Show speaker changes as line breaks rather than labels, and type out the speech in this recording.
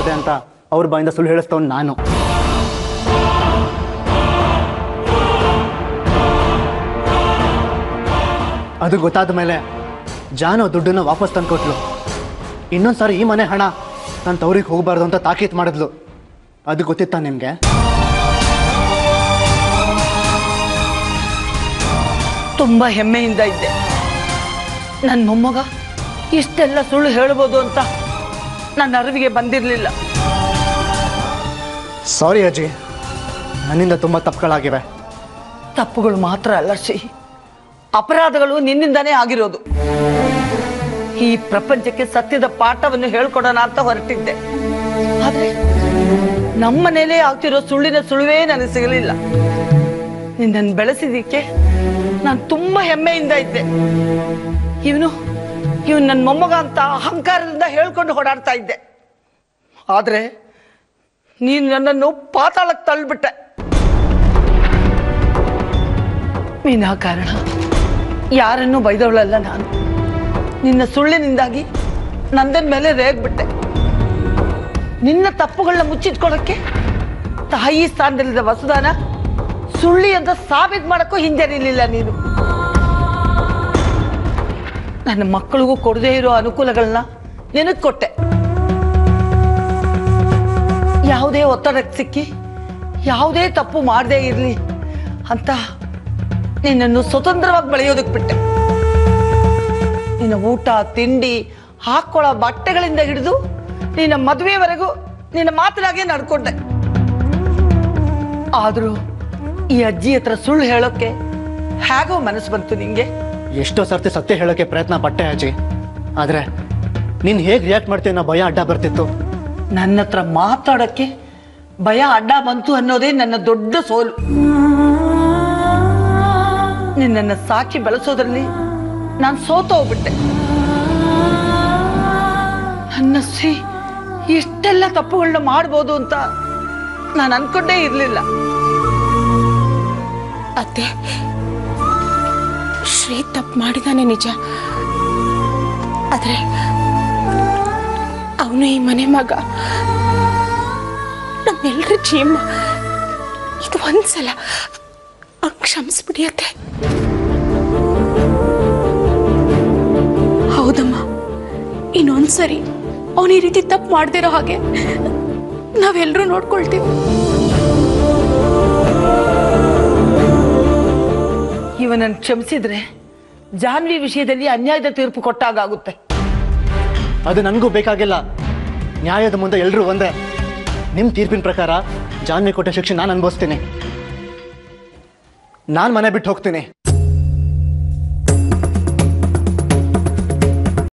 ಮಾಡಿದೆ ಅಂತ ಅವ್ರ ಬಾಯಿಂದ ಸುಳ್ಳು ಹೇಳಿಸ್ತವನು ನಾನು. ಅದು ಗೊತ್ತಾದ ಮೇಲೆ ಜಾನು ದುಡ್ಡನ್ನು ವಾಪಸ್ ತಂದುಕೊಟ್ಲು. ಇನ್ನೊಂದ್ಸಾರಿ ಈ ಮನೆ ಹಣ ನನ್ನ ತವ್ರಿಗೆ ಹೋಗಬಾರ್ದು ಅಂತ ತಾಕೀತು ಮಾಡಿದ್ಲು. ಅದು ಗೊತ್ತಿತ್ತಾ ನಿಮಗೆ?
ತುಂಬ ಹೆಮ್ಮೆಯಿಂದ ಇದ್ದೆ. ನನ್ನ ಮೊಮ್ಮಗ ಇಷ್ಟೆಲ್ಲ ಸುಳ್ಳು ಹೇಳ್ಬೋದು ಅಂತ ನನ್ನ ಅರಿವಿಗೆ ಬಂದಿರಲಿಲ್ಲ.
ಸಾರಿ ಅಜ್ಜಿ, ನನ್ನಿಂದ ತುಂಬ ತಪ್ಪುಗಳಾಗಿವೆ.
ತಪ್ಪುಗಳು ಮಾತ್ರ ಅಲ್ಲ ಶ್ರೀ, ಅಪರಾಧಗಳು ನಿನ್ನಿಂದಾನೇ ಆಗಿರೋದು. ಈ ಪ್ರಪಂಚಕ್ಕೆ ಸತ್ಯದ ಪಾಠವನ್ನು ಹೇಳ್ಕೊಡೋಣ ಅಂತ ಹೊರಟಿದ್ದೆ. ಆದ್ರೆ ನಮ್ಮನೇಲೇ ಆಗ್ತಿರೋ ಸುಳ್ಳಿನ ಸುಳುವೇ ನನಗೆ ಸಿಗಲಿಲ್ಲ. ನಿನ್ನನ್ನು ಬೆಳೆಸಿದಕ್ಕೆ ನಾನು ತುಂಬಾ ಹೆಮ್ಮೆಯಿಂದ ಇದ್ದೆ. ಇವನು ನನ್ನ ಮೊಮ್ಮಗ ಅಂತ ಅಹಂಕಾರದಿಂದ ಹೇಳ್ಕೊಂಡು ಓಡಾಡ್ತಾ ಇದ್ದೆ. ಆದ್ರೆ ನೀನು ನನ್ನನ್ನು ಪಾತಾಳಕ್ಕೆ ತಳ್ಳಿಬಿಟ್ಟೆ. ವಿನಾಕಾರಣ ಯಾರನ್ನೂ ಬೈದವಳಲ್ಲ ನಾನು. ನಿನ್ನ ಸುಳ್ಳಿನಿಂದಾಗಿ ನಂದನ ಮೇಲೆ ರೇಗ್ಬಿಟ್ಟೆ. ನಿನ್ನ ತಪ್ಪುಗಳನ್ನ ಮುಚ್ಚಿಟ್ಕೊಳ್ಳೋಕ್ಕೆ ತಾಯಿ ಸ್ಥಾನದಲ್ಲಿದ್ದ ವಸುದಾನ ಸುಳ್ಳಿ ಅಂತ ಸಾಬೀತು ಮಾಡಕ್ಕೂ ಹಿಂಜರಿಲಿಲ್ಲ ನೀನು. ನನ್ನ ಮಕ್ಕಳಿಗೂ ಕೊಡದೇ ಇರೋ ಅನುಕೂಲಗಳನ್ನ ನಿನಗೆ ಕೊಟ್ಟೆ. ಯಾವುದೇ ಒತ್ತಡಕ್ಕೆ ಸಿಕ್ಕಿ ಯಾವುದೇ ತಪ್ಪು ಮಾಡದೇ ಇರಲಿ ಅಂತ ನಿನ್ನನ್ನು ಸ್ವತಂತ್ರವಾಗಿ ಬೆಳೆಯೋದಕ್ಕೆ ಬಿಟ್ಟೆ. ನಿನ್ನ ಊಟ ತಿಂಡಿ ಹಾಕೊಳ್ಳೋ ಬಟ್ಟೆಗಳಿಂದ ಹಿಡಿದು ನಿನ್ನ ಮದುವೆವರೆಗೂ ನಿನ್ನ ಮಾತಿನಾಗೆ ನಡ್ಕೊಂಡೆ. ಆದ್ರೂ ಈ ಅಜ್ಜಿ ಹತ್ರ ಸುಳ್ಳು ಹೇಳೋಕೆ ಹೇಗೋ ಮನಸ್ಸು ಬಂತು ನಿಂಗೆ?
ಎಷ್ಟೋ ಸರ್ತಿ ಸತ್ಯ ಹೇಳೋಕೆ ಪ್ರಯತ್ನ ಪಟ್ಟೆ ಅಜ್ಜಿ, ಆದ್ರೆ ನೀನು ಹೇಗೆ ರಿಯಾಕ್ಟ್ ಮಾಡ್ತೀಯ ಅನ್ನೋ ಭಯ ಅಡ್ಡ ಬರ್ತಿತ್ತು.
ನನ್ನ ಹತ್ರ ಮಾತಾಡೋಕ್ಕೆ ಭಯ ಅಡ್ಡ ಬಂತು ಅನ್ನೋದೇ ನನ್ನ ದೊಡ್ಡ ಸೋಲು. ನಿನ್ನನ್ನು ಸಾಕಿ ಬೆಳೆಸೋದ್ರಲ್ಲಿ ನಾನು ಸೋತೋಗ್ಬಿಟ್ಟೆ. ನನ್ನ ಶ್ರೀ ಇಷ್ಟೆಲ್ಲ ತಪ್ಪುಗಳನ್ನ ಮಾಡ್ಬೋದು ಅಂತ ನಾನು ಅನ್ಕೊಂಡೇ ಇರ್ಲಿಲ್ಲ.
ಅತ್ತೆ, ಶ್ರೀ ತಪ್ಪು ಮಾಡಿದಾನೆ ನಿಜ, ಆದ್ರೆ ಅವನು ಈ ಮನೆ ಮಗ, ನಮ್ಮೆಲ್ಲರ ಜೀವನ. ಇದು ಒಂದ್ಸಲ ಕ್ಷಮಿಸ್ಬಿಡಿ ಅತ್ತೆ. ಹೌದಮ್ಮ, ಇನ್ನೊಂದ್ಸರಿ ಅವನು ಈ ರೀತಿ ತಪ್ಪು ಮಾಡ್ದಿರೋ ಹಾಗೆ ನಾವೆಲ್ಲರೂ ನೋಡ್ಕೊಳ್ತೀವಿ.
ಇವನನ್ನು ಕ್ಷಮಿಸಿದ್ರೆ ಜಾನ್ವಿ ವಿಷಯದಲ್ಲಿ ಅನ್ಯಾಯದ ತೀರ್ಪು ಕೊಟ್ಟಾಗುತ್ತೆ.
ಅದು ನನಗೂ ಬೇಕಾಗಿಲ್ಲ. ನ್ಯಾಯದ ಮುಂದೆ ಎಲ್ಲರೂ ಒಂದೇ. ನಿಮ್ಮ ತೀರ್ಪಿನ ಪ್ರಕಾರ ಜಾನ್ವಿ ಕೊಟ್ಟ ಶಿಕ್ಷೆ ನಾನು ಅನುಭವಿಸ್ತೀನಿ. ನಾನು ಮನೆ ಬಿಟ್ಟು ಹೋಗ್ತೀನಿ.